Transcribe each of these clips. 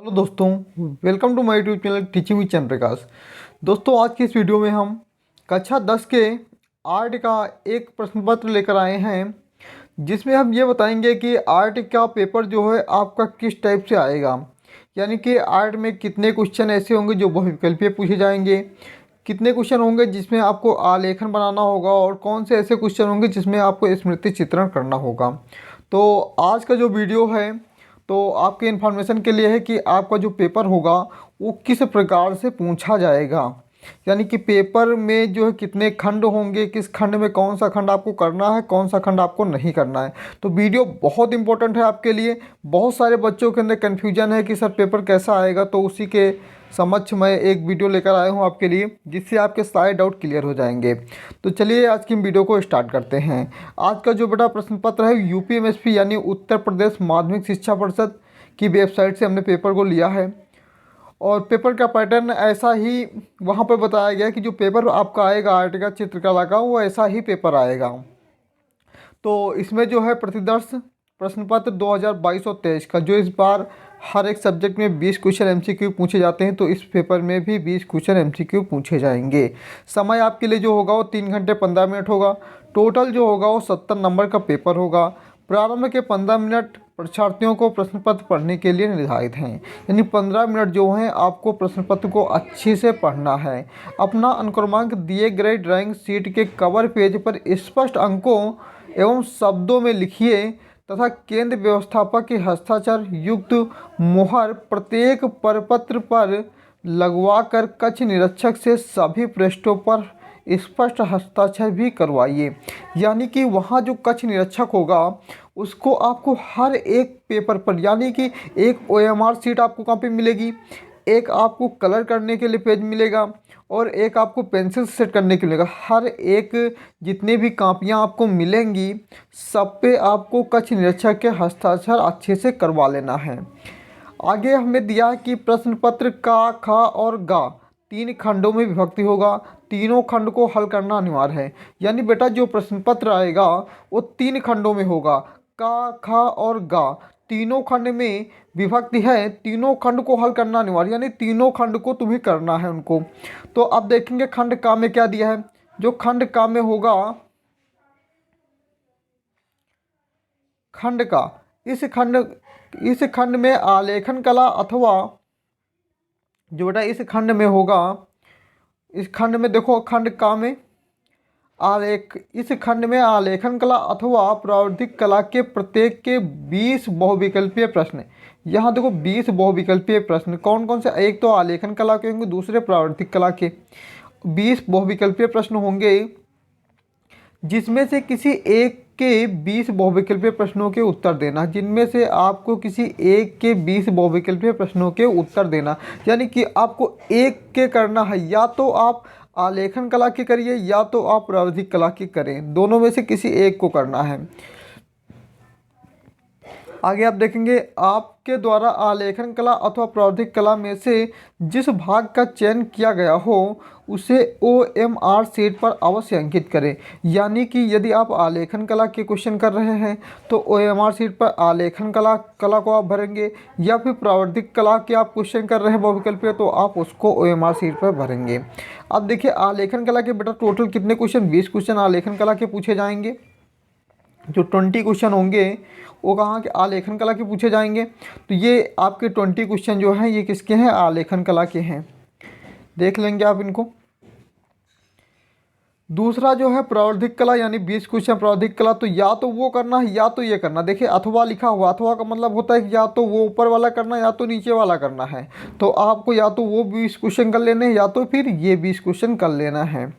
Hello दोस्तों, welcome to my YouTube channel teaching with Chandra Prakash. दोस्तों, आज की इस वीडियो में हम कक्षा 10 के आर्ट का एक प्रश्न पत्र लेकर आए हैं, जिसमें हम ये बताएंगे कि आर्ट का पेपर जो है आपका किस टाइप से आएगा। यानी कि आर्ट में कितने क्वेश्चन ऐसे होंगे जो बहुविकल्पीय पूछे जाएंगे, कितने क्वेश्चन होंगे जिसमें आपको आलेखन बनाना होगा, और कौन से ऐसे क्वेश्चन होंगे जिसमें आपको स्मृति चित्रण करना होगा। तो आज का जो वीडियो है तो आपके इन्फॉर्मेशन के लिए है कि आपका जो पेपर होगा वो किस प्रकार से पूछा जाएगा। यानी कि पेपर में जो है कितने खंड होंगे, किस खंड में कौन सा खंड आपको करना है, कौन सा खंड आपको नहीं करना है। तो वीडियो बहुत इंपॉर्टेंट है आपके लिए। बहुत सारे बच्चों के अंदर कन्फ्यूजन है कि सर पेपर कैसा आएगा, तो उसी के समक्ष मैं एक वीडियो लेकर आया हूँ आपके लिए, जिससे आपके सारे डाउट क्लियर हो जाएंगे। तो चलिए आज की वीडियो को स्टार्ट करते हैं। आज का जो बड़ा प्रश्न पत्र है यूपीएमएसपी यानी उत्तर प्रदेश माध्यमिक शिक्षा परिषद की वेबसाइट से हमने पेपर को लिया है, और पेपर का पैटर्न ऐसा ही वहाँ पर बताया गया कि जो पेपर आपका आएगा आर्ट का चित्रकला का, वो ऐसा ही पेपर आएगा। तो इसमें जो है प्रतिदर्श प्रश्न पत्र 2022 और 23 का, जो इस बार हर एक सब्जेक्ट में 20 क्वेश्चन एमसीक्यू पूछे जाते हैं, तो इस पेपर में भी 20 क्वेश्चन एमसीक्यू पूछे जाएंगे। समय आपके लिए जो होगा वो 3 घंटे 15 मिनट होगा। टोटल जो होगा वो 70 नंबर का पेपर होगा। प्रारंभ के 15 मिनट परीक्षार्थियों को प्रश्न पत्र पढ़ने के लिए निर्धारित हैं। यानी 15 मिनट जो हैं आपको प्रश्न पत्र को अच्छे से पढ़ना है। अपना अनुक्रमांक दिए गए ड्राइंग शीट के कवर पेज पर स्पष्ट अंकों एवं शब्दों में लिखिए तथा केंद्र व्यवस्थापक के हस्ताक्षर युक्त मुहर प्रत्येक प्रपत्र पर लगवाकर कक्ष निरीक्षक से सभी पृष्ठों पर स्पष्ट हस्ताक्षर भी करवाइए। यानी कि वहाँ जो कक्ष निरीक्षक होगा उसको आपको हर एक पेपर पर, यानी कि एक ओएमआर शीट आपको कहाँ पे मिलेगी, एक आपको कलर करने के लिए पेज मिलेगा, और एक आपको पेंसिल सेट करने के लिए मिलेगा। हर एक जितने भी कापियाँ आपको मिलेंगी सब पे आपको कक्ष निरीक्षक के हस्ताक्षर अच्छे से करवा लेना है। आगे हमें दिया है कि प्रश्न पत्र का, ख और ग 3 खंडों में विभक्ति होगा। तीनों खंड को हल करना अनिवार्य है। यानी बेटा जो प्रश्न पत्र आएगा वो 3 खंडों में होगा। क, ख और ग तीनों खंड में विभक्ति है, तीनों खंड को हल करना अनिवार्य, यानी तीनों खंड को तुम्हें करना है उनको। तो अब देखेंगे खंड का में क्या दिया है। जो खंड का में होगा, खंड का इस खंड में आलेखन कला अथवा जो बेटा इस खंड में होगा, इस खंड में देखो खंड का में इस खंड में आलेखन कला अथवा प्रावृधिक कला के प्रत्येक के 20 बहुविकल्पीय प्रश्न। यहाँ देखो 20 बहुविकल्पीय प्रश्न कौन कौन से, एक तो आलेखन कला के होंगे, दूसरे प्रावृधिक कला के। 20 बहुविकल्पीय प्रश्न होंगे, जिसमें से किसी एक के 20 बहुविकल्पीय प्रश्नों के उत्तर देना। जिनमें से आपको किसी एक के 20 बहुविकल्पीय प्रश्नों के उत्तर देना। यानी कि आपको एक के करना है, या तो आप आलेखन कला की करिए या तो आप प्रावधिक कला की करें, दोनों में से किसी एक को करना है। आगे आप देखेंगे आपके द्वारा आलेखन कला अथवा प्रावधिक कला में से जिस भाग का चयन किया गया हो उसे ओएमआर शीट पर अवश्य अंकित करें। यानी कि यदि आप आलेखन कला के क्वेश्चन कर रहे हैं तो ओएमआर शीट पर आलेखन कला को आप भरेंगे, या फिर प्रावधिक कला के आप क्वेश्चन कर रहे हैं बहुविकल्पीय तो आप उसको ओएमआर शीट पर भरेंगे। अब देखिए आलेखन कला के बेटा टोटल कितने क्वेश्चन, 20 क्वेश्चन आलेखन कला के पूछे जाएंगे। जो 20 क्वेश्चन होंगे वो कहाँ के, आलेखन कला के पूछे जाएंगे। तो ये आपके 20 क्वेश्चन जो हैं ये किसके हैं, आलेखन कला के हैं। देख लेंगे आप इनको। दूसरा जो है प्रावधिक कला, यानी 20 क्वेश्चन प्रावधिक कला, तो या तो वो करना है या तो ये करना। देखिए अथवा लिखा हुआ, अथवा का मतलब होता है कि या तो वो ऊपर वाला करना है या तो नीचे वाला करना है। तो आपको या तो वो 20 क्वेश्चन कर लेने हैं या तो फिर ये 20 क्वेश्चन कर लेना है।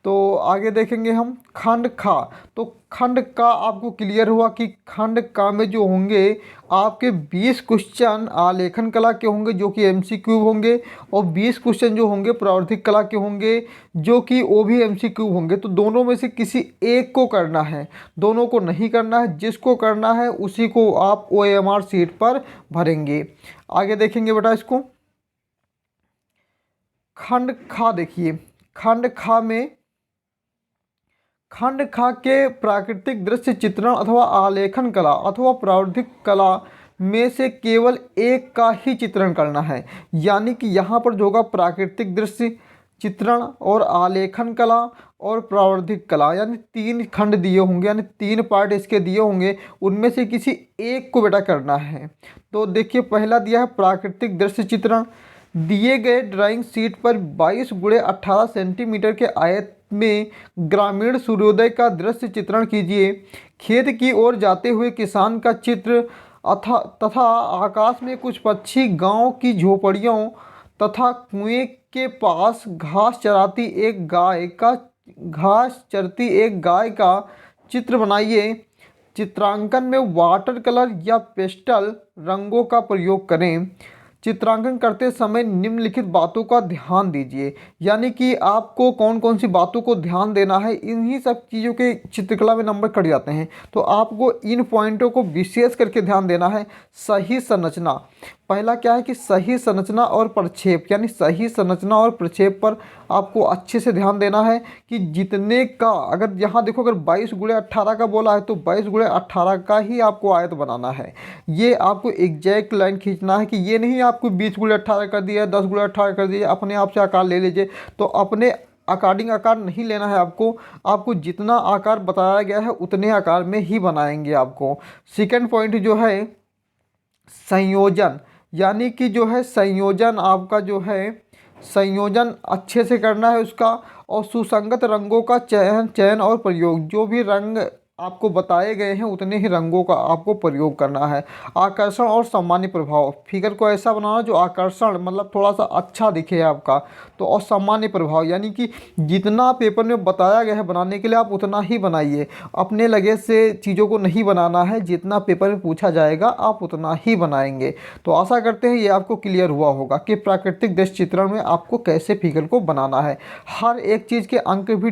तो आगे देखेंगे हम खंड खा। तो खंड का आपको क्लियर हुआ कि खंड का में जो होंगे आपके 20 क्वेश्चन आलेखन कला के होंगे जो कि एमसीक्यू होंगे, और 20 क्वेश्चन जो होंगे प्रावधिक कला के होंगे जो कि वो भी एमसीक्यू होंगे। तो दोनों में से किसी एक को करना है, दोनों को नहीं करना है। जिसको करना है उसी को आप ओएमआर शीट पर भरेंगे। आगे देखेंगे बेटा इसको खंड खा। देखिए खंड खा के प्राकृतिक दृश्य चित्रण अथवा आलेखन कला अथवा प्रावधिक कला में से केवल एक का ही चित्रण करना है। यानी कि यहाँ पर जो होगा प्राकृतिक दृश्य चित्रण और आलेखन कला और प्रावर्धिक कला, यानी 3 खंड दिए होंगे, यानी 3 पार्ट इसके दिए होंगे, उनमें से किसी एक को बेटा करना है। तो देखिए पहला दिया है प्राकृतिक दृश्य चित्रण। दिए गए ड्राइंग शीट पर 22 × 18 सेंटीमीटर के आयत में ग्रामीण सूर्योदय का दृश्य चित्रण कीजिए। खेत की ओर जाते हुए किसान का चित्र तथा आकाश में कुछ पक्षी, गांव की झोपड़ियों तथा कुएं के पास घास चरती एक गाय का चित्र बनाइए। चित्रांकन में वाटर कलर या पेस्टल रंगों का प्रयोग करें। चित्रांकन करते समय निम्नलिखित बातों का ध्यान दीजिए। यानी कि आपको कौन कौन सी बातों को ध्यान देना है, इन्हीं सब चीज़ों के चित्रकला में नंबर कट जाते हैं। तो आपको इन पॉइंटों को विशेष करके ध्यान देना है। सही संरचना, पहला क्या है कि सही संरचना और प्रक्षेप, यानी सही संरचना और प्रक्षेप पर आपको अच्छे से ध्यान देना है कि जितने का, अगर यहाँ देखो अगर 22 × 18 का बोला है तो 22 × 18 का ही आपको आयत बनाना है। ये आपको एग्जैक्ट लाइन खींचना है कि ये नहीं आपको 20 × 18 कर दिया, 10 × 18 कर दिया, अपने आप से आकार ले लीजिए। तो अपने अकॉर्डिंग आकार नहीं लेना है आपको जितना आकार बताया गया है उतने आकार में ही बनाएंगे आपको। सेकंड पॉइंट जो है संयोजन, यानी कि जो है संयोजन आपका जो है संयोजन अच्छे से करना है उसका, और सुसंगत रंगों का चयन और प्रयोग। जो भी रंग आपको बताए गए हैं उतने ही रंगों का आपको प्रयोग करना है। आकर्षण और सामान्य प्रभाव, फिगर को ऐसा बनाना जो आकर्षण मतलब थोड़ा सा अच्छा दिखे आपका। तो और सामान्य प्रभाव यानी कि जितना पेपर में बताया गया है बनाने के लिए आप उतना ही बनाइए, अपने लगे से चीज़ों को नहीं बनाना है। जितना पेपर में पूछा जाएगा आप उतना ही बनाएंगे। तो आशा करते हैं ये आपको क्लियर हुआ होगा कि प्राकृतिक दृश्य चित्रण में आपको कैसे फिगर को बनाना है। हर एक चीज़ के अंक भी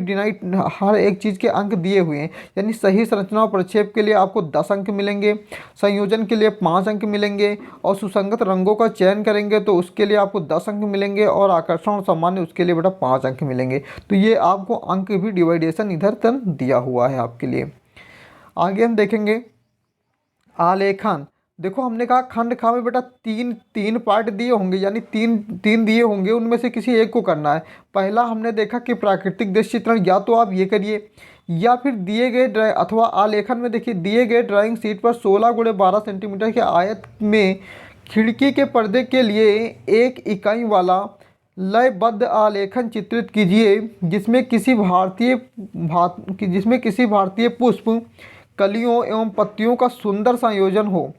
हर एक चीज़ के अंक दिए हुए हैं। यानी सही संरचना और प्रक्षेप के लिए आपको 10 अंक मिलेंगे, संयोजन के लिए 5 अंक मिलेंगे, और सुसंगत रंगों का चयन करेंगे तो उसके लिए आपको 10 अंक मिलेंगे, और आकर्षण और सामान्य उसके लिए बेटा 5 अंक मिलेंगे। तो ये आपको अंक भी डिवाइडेशन इधर तक दिया हुआ है आपके लिए। आगे हम देखेंगे आलेखन। देखो हमने कहा खंड खा में बेटा तीन पार्ट दिए होंगे, यानी तीन दिए होंगे, उनमें से किसी एक को करना है। पहला हमने देखा कि प्राकृतिक दृश्य चित्रण, या तो आप ये करिए या फिर दिए गए अथवा आलेखन में देखिए दिए गए ड्राइंग शीट पर 16 × 12 सेंटीमीटर के आयत में खिड़की के पर्दे के लिए 1 इकाई वाला लयबद्ध आलेखन चित्रित कीजिए, जिसमें किसी भारतीय पुष्प, कलियों एवं पत्तियों का सुंदर संयोजन हो।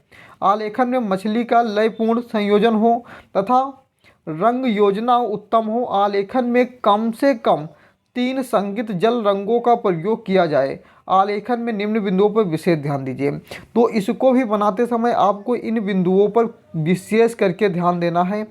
आलेखन में मछली का लयपूर्ण संयोजन हो तथा रंग योजना उत्तम हो। आलेखन में कम से कम 3 संगीत जल रंगों का प्रयोग किया जाए। आलेखन में निम्न बिंदुओं पर विशेष ध्यान दीजिए। तो इसको भी बनाते समय आपको इन बिंदुओं पर विशेष करके ध्यान देना है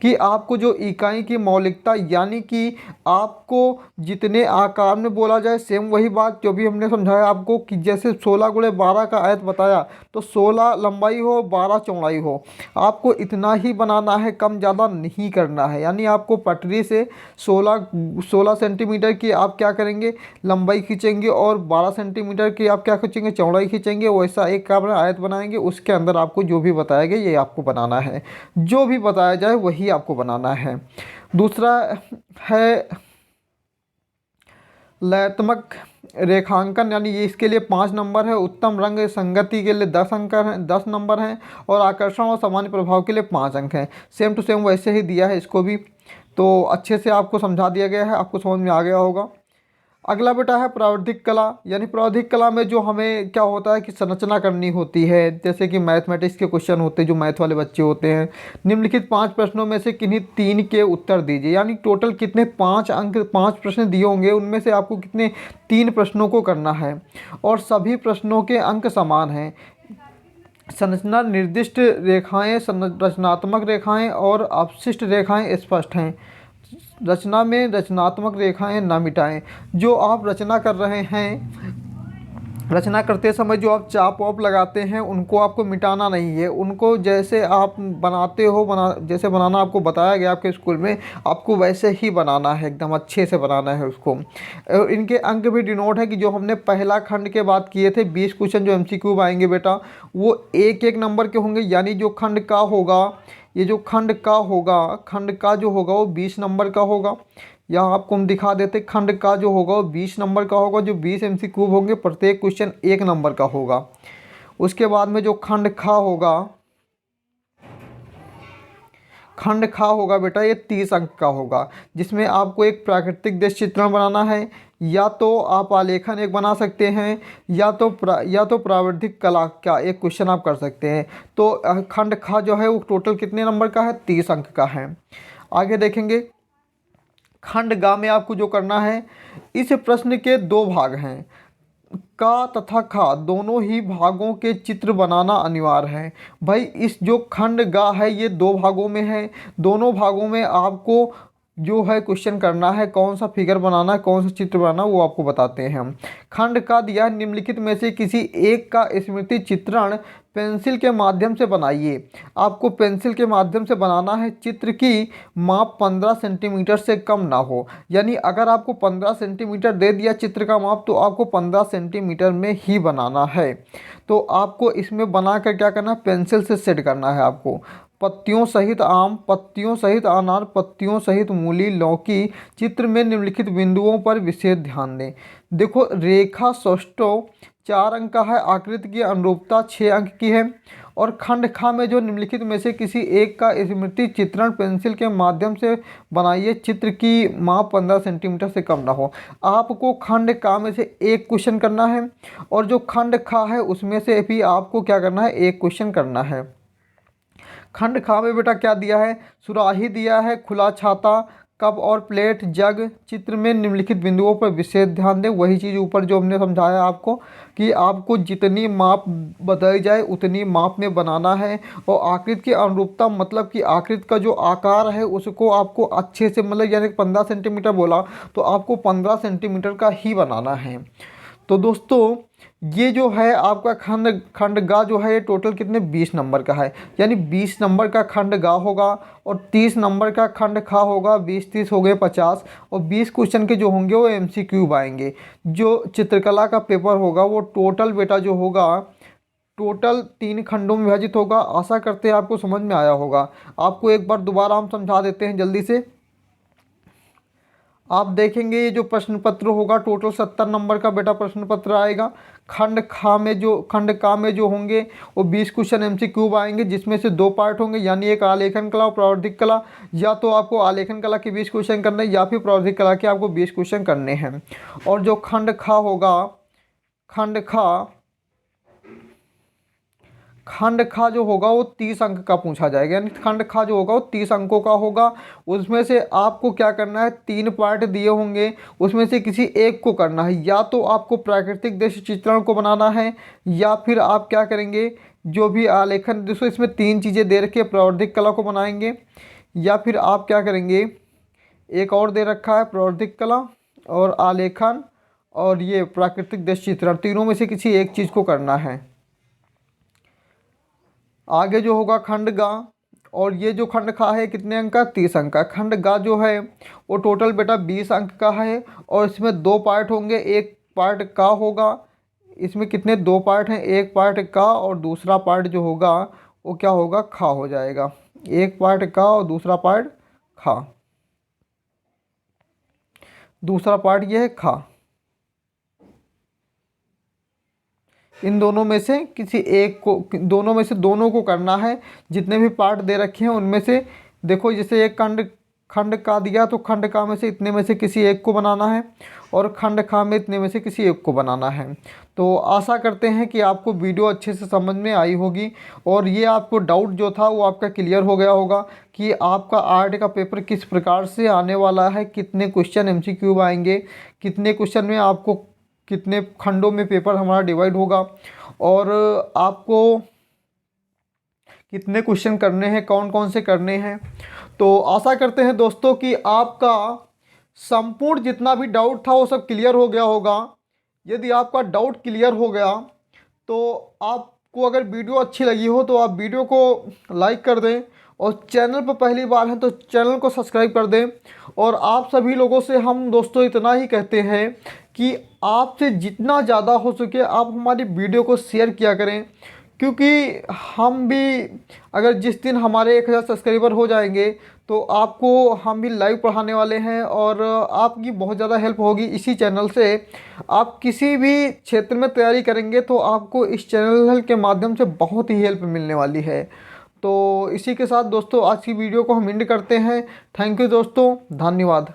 कि आपको जो इकाई की मौलिकता, यानी कि आपको जितने आकार में बोला जाए सेम वही बात जो भी हमने समझाया आपको कि जैसे 16 × 12 का आयत बताया तो 16 लंबाई हो 12 चौड़ाई हो, आपको इतना ही बनाना है, कम ज़्यादा नहीं करना है। यानी आपको पटरी से 16 सेंटीमीटर की आप क्या करेंगे लंबाई खींचेंगे और 12 सेंटीमीटर की आप क्या खींचेंगे चौड़ाई खींचेंगे। वैसा एक का आयत बनाएंगे, उसके अंदर आपको जो भी बताया गया ये आपको बनाना है, जो भी बताया जाए वही आपको बनाना है। दूसरा है लयात्मक रेखांकन, यानी ये इसके लिए 5 नंबर है। उत्तम रंग संगति के लिए 10 नंबर हैं, और आकर्षण और सामान्य प्रभाव के लिए 5 अंक हैं। सेम टू सेम वैसे ही दिया है इसको भी, तो अच्छे से आपको समझा दिया गया है, आपको समझ में आ गया होगा। अगला बेटा है प्रावधिक कला, यानी प्रावधिक कला में जो हमें क्या होता है कि संरचना करनी होती है, जैसे कि मैथमेटिक्स के क्वेश्चन होते हैं जो मैथ वाले बच्चे होते हैं। निम्नलिखित 5 प्रश्नों में से किन्हीं 3 के उत्तर दीजिए। यानी टोटल कितने 5 अंक 5 प्रश्न दिए होंगे, उनमें से आपको कितने 3 प्रश्नों को करना है, और सभी प्रश्नों के अंक समान हैं। संरचना निर्दिष्ट रेखाएँ, रचनात्मक रेखाएँ और अवशिष्ट रेखाएँ स्पष्ट हैं। रचना में रचनात्मक रेखाएं न मिटाएं। जो आप रचना कर रहे हैं रचना करते समय जो आप चाप वाप लगाते हैं उनको आपको मिटाना नहीं है, उनको जैसे आप बनाते हो जैसे बनाना आपको बताया गया आपके स्कूल में, आपको वैसे ही बनाना है, एकदम अच्छे से बनाना है उसको। और इनके अंक भी डिनोट है कि जो हमने पहला खंड के बाद किए थे 20 क्वेश्चन जो MCQ आएंगे बेटा, वो एक एक नंबर के होंगे। यानी जो खंड का होगा, ये जो खंड का होगा, खंड का जो होगा वो 20 नंबर का होगा। यहाँ आपको हम दिखा देते, खंड का जो होगा वो 20 नंबर का होगा। जो 20 MCQ होंगे, प्रत्येक क्वेश्चन 1 नंबर का होगा। उसके बाद में जो खंड खा होगा, खंड खा होगा बेटा, ये 30 अंक का होगा, जिसमें आपको एक प्राकृतिक दृश्य चित्रण बनाना है। या तो आप आलेखन एक बना सकते हैं, या तो प्रावृद्धिक कला का एक क्वेश्चन आप कर सकते हैं। तो खंड खा जो है वो टोटल कितने नंबर का है, 30 अंक का है। आगे देखेंगे, खंड गा में आपको जो करना है, इस प्रश्न के 2 भाग हैं, का तथा खा दोनों ही भागों के चित्र बनाना अनिवार्य है। भाई इस जो खंड गा है ये 2 भागों में है, दोनों भागों में आपको जो है क्वेश्चन करना है, कौन सा फिगर बनाना है, कौन सा चित्र बनाना है, वो आपको बताते हैं हम। खंड का दिया निम्नलिखित में से किसी एक का स्मृति चित्रण पेंसिल के माध्यम से बनाइए। आपको पेंसिल के माध्यम से बनाना है, चित्र की माप 15 सेंटीमीटर से कम ना हो। यानी अगर आपको 15 सेंटीमीटर दे दिया चित्र का माप, तो आपको 15 सेंटीमीटर में ही बनाना है। तो आपको इसमें बना कर क्या करना है, पेंसिल से सेट करना है आपको। पत्तियों सहित आम, पत्तियों सहित अनार, पत्तियों सहित मूली, लौकी, चित्र में निम्नलिखित बिंदुओं पर विशेष ध्यान दें। देखो रेखा सौष्ठव 4 अंक का है, आकृति की अनुरूपता 6 अंक की है। और खंड खा में जो निम्नलिखित में से किसी एक का स्मृति चित्रण पेंसिल के माध्यम से बनाइए, चित्र की माप 15 सेंटीमीटर से कम ना हो। आपको खंड का में से एक क्वेश्चन करना है, और जो खंड खा है उसमें से भी आपको क्या करना है, एक क्वेश्चन करना है। खंड खा में बेटा क्या दिया है, सुराही दिया है, खुला छाता, कप और प्लेट, जग, चित्र में निम्नलिखित बिंदुओं पर विशेष ध्यान दें। वही चीज़ ऊपर जो हमने समझाया आपको कि आपको जितनी माप बताई जाए उतनी माप में बनाना है। और आकृति की अनुरूपता मतलब कि आकृति का जो आकार है उसको आपको अच्छे से, मतलब यानी 15 सेंटीमीटर बोला तो आपको 15 सेंटीमीटर का ही बनाना है। तो दोस्तों ये जो है आपका खंड गा जो है ये टोटल कितने 20 नंबर का है। यानी 20 नंबर का खंड गा होगा और 30 नंबर का खंड खा होगा। 20-30 हो गए 50, और 20 क्वेश्चन के जो होंगे वो MCQ आएंगे। जो चित्रकला का पेपर होगा वो टोटल बेटा जो होगा टोटल 3 खंडों में विभाजित होगा। आशा करते हैं आपको समझ में आया होगा। आपको एक बार दोबारा हम समझा देते हैं जल्दी से। आप देखेंगे ये जो प्रश्न पत्र होगा टोटल 70 नंबर का बेटा प्रश्न पत्र आएगा। खंड का में जो होंगे वो 20 क्वेश्चन MCQ आएंगे, जिसमें से 2 पार्ट होंगे, यानी एक आलेखन कला और प्रावृद्धिक कला। या तो आपको आलेखन कला के 20 क्वेश्चन करने हैं या फिर प्रावृद्धिक कला के आपको 20 क्वेश्चन करने हैं। और जो खंड खा होगा, खंड खा जो होगा वो 30 अंक का पूछा जाएगा। यानी खंड खा जो होगा वो 30 अंकों का होगा। उसमें से आपको क्या करना है, 3 पार्ट दिए होंगे, उसमें से किसी एक को करना है। या तो आपको प्राकृतिक दृश्य चित्रण को बनाना है, या फिर आप क्या करेंगे, जो भी आलेखन, दोस्तों इसमें 3 चीज़ें दे रखी है, प्रावृद्धिक कला को बनाएंगे, या फिर आप क्या करेंगे, एक और दे रखा है प्रावृद्धिक कला और आलेखन और ये प्राकृतिक दृश्य चित्रण, तीनों में से किसी एक चीज़ को करना है। आगे जो होगा खंड गा, और ये जो खंड खा है कितने अंक का, 30 अंक का। खंड गा जो है वो टोटल बेटा 20 अंक का है, और इसमें 2 पार्ट होंगे, एक पार्ट का होगा। इसमें कितने 2 पार्ट हैं, एक पार्ट का और दूसरा पार्ट जो होगा वो क्या होगा, खा हो जाएगा। एक पार्ट का और दूसरा पार्ट खा, दूसरा पार्ट ये है खा। इन दोनों में से किसी एक को, दोनों में से दोनों को करना है। जितने भी पार्ट दे रखे हैं उनमें से देखो, जैसे एक खंड का दिया तो खंड का में से इतने में से किसी एक को बनाना है, और खंड खा में इतने में से किसी एक को बनाना है। तो आशा करते हैं कि आपको वीडियो अच्छे से समझ में आई होगी, और ये आपको डाउट जो था वो आपका क्लियर हो गया होगा कि आपका आर्ट का पेपर किस प्रकार से आने वाला है, कितने क्वेश्चन MCQ आएंगे, कितने क्वेश्चन में आपको, कितने खंडों में पेपर हमारा डिवाइड होगा, और आपको कितने क्वेश्चन करने हैं, कौन कौन से करने हैं। तो आशा करते हैं दोस्तों कि आपका संपूर्ण जितना भी डाउट था वो सब क्लियर हो गया होगा। यदि आपका डाउट क्लियर हो गया तो आपको अगर वीडियो अच्छी लगी हो तो आप वीडियो को लाइक कर दें, और चैनल पर पहली बार हैं तो चैनल को सब्सक्राइब कर दें। और आप सभी लोगों से हम दोस्तों इतना ही कहते हैं कि आपसे जितना ज़्यादा हो सके आप हमारी वीडियो को शेयर किया करें, क्योंकि हम भी अगर जिस दिन हमारे 1000 सब्सक्राइबर हो जाएंगे तो आपको हम भी लाइव पढ़ाने वाले हैं, और आपकी बहुत ज़्यादा हेल्प होगी इसी चैनल से। आप किसी भी क्षेत्र में तैयारी करेंगे तो आपको इस चैनल के माध्यम से बहुत ही हेल्प मिलने वाली है। तो इसी के साथ दोस्तों आज की वीडियो को हम एंड करते हैं। थैंक यू दोस्तों, धन्यवाद।